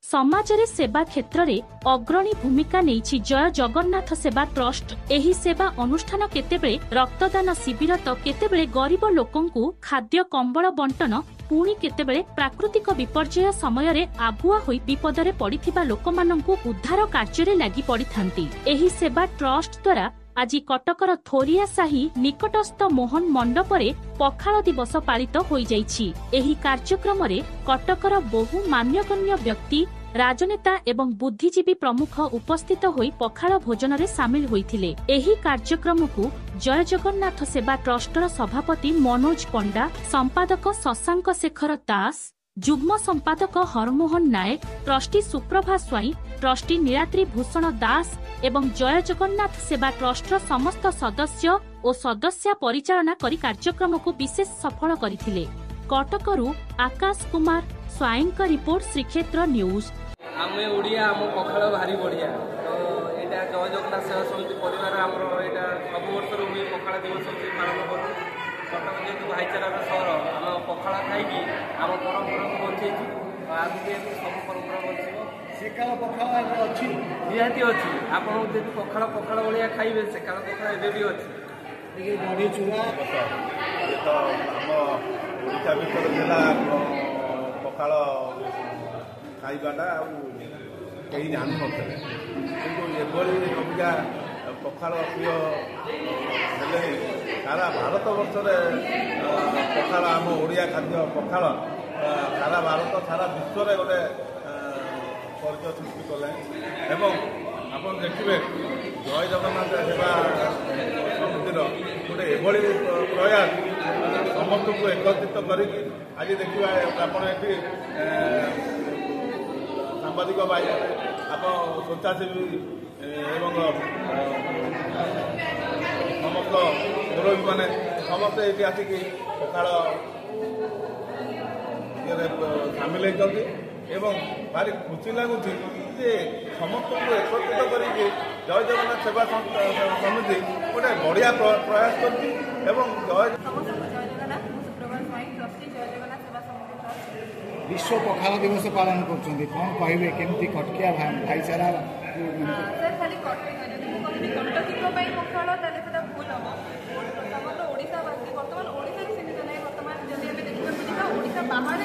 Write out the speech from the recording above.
समाजरे सेवा क्षेत्र में अग्रणी भूमिका नहीं जय जगन्नाथ सेवा ट्रस्ट। एही सेवा अनुष्ठान केतेबेले रक्तदान शिविर तो केतेबेले गरीब लोकंकु खाद्य कंबल बंटन पुणी केतेबेले प्राकृतिक विपर्यय समय रे आगुआ होई विपदरे पड़िथिबा लोकमानंकु उद्धार कार्य लागि पड़िथांती। एही सेवा ट्रस्ट द्वारा आज कटकर थोरिया साही निकटस्थ मोहन मंडपरे पखाल दिवस पालित होई जाइछि। एही कार्यक्रम रे कटकर बहु मान्यगण्य व्यक्ति राजनेता एवं बुद्धिजीवी प्रमुख उपस्थित होई पखाल भोजन रे सामिल होइथिले। एही कार्यक्रम को जय जगन्नाथ सेवा ट्रस्टर सभापति मनोज पंडा, संपादक शशांक शेखर दास, जुग्म संपादक हरमोहन नायक, ट्रस्टी सुप्रभा स्वाई, ट्रस्टी नीलाद्री भूषण दास एवं जय जगन्नाथ सेवा ट्रस्टर समस्त सदस्य और सदस्य परिचालना करी कार्यक्रम को विशेष सफल करथिले। कटकरू आकाश कुमार स्वाईंक रिपोर्ट, श्रीक्षेत्र न्यूज। आमे ओडिया आम पखाल भारी बढ़िया तो एटा जय जगन्नाथ सेवा समिति परिवार आमर एटा सब वर्ष हुए पखाल दिवस पालन करूँ। कटक जेहतु भाईचारार सहर आम पखाल खाई आम परंपरा को बचे आगे सब परंपरा बचे सेकाल पखाल अच्छी निहाती अच्छी आप पखाल पखाल भाया खाइबे सेकाल पखाल एबे भी अच्छी बड़ी चूड़ा तो आम ओडिशा भितर जिला पखाल खाइबाटा कहीं जान नथे किंतु एभली अबिका पखाल प्रिय हेले सारा भारत वर्ष पखाल आम ओडिया खाद्य पखाल सारा भारत सारा विश्व में गोटे परिचय सृष्टि कले एवं आप देखिए जय जगन्नाथ सेवा समितिर गोटे एभली प्रयास समस्त को एकत्रित करके आज देखा आप सांबादिक भाई आप स्वेच्छासेवी एवं समस्त मुरबी मैंने समस्त ये आसिक पखाल सामिल होती एवं भारी खुशी लगुच समस्त को एकत्रित करके जय जगन्नाथ सेवा समिति गोटे बढ़िया प्रयास करती विश्व पखाल दिवस पालन कर कौन कहे केमती कटकिया भाईचारा खाली कटकी पखाल भूल हम समग्र ओडावासी बर्तमान ओडार सीमित ना बर्तमान जब देखा ओडा बाहर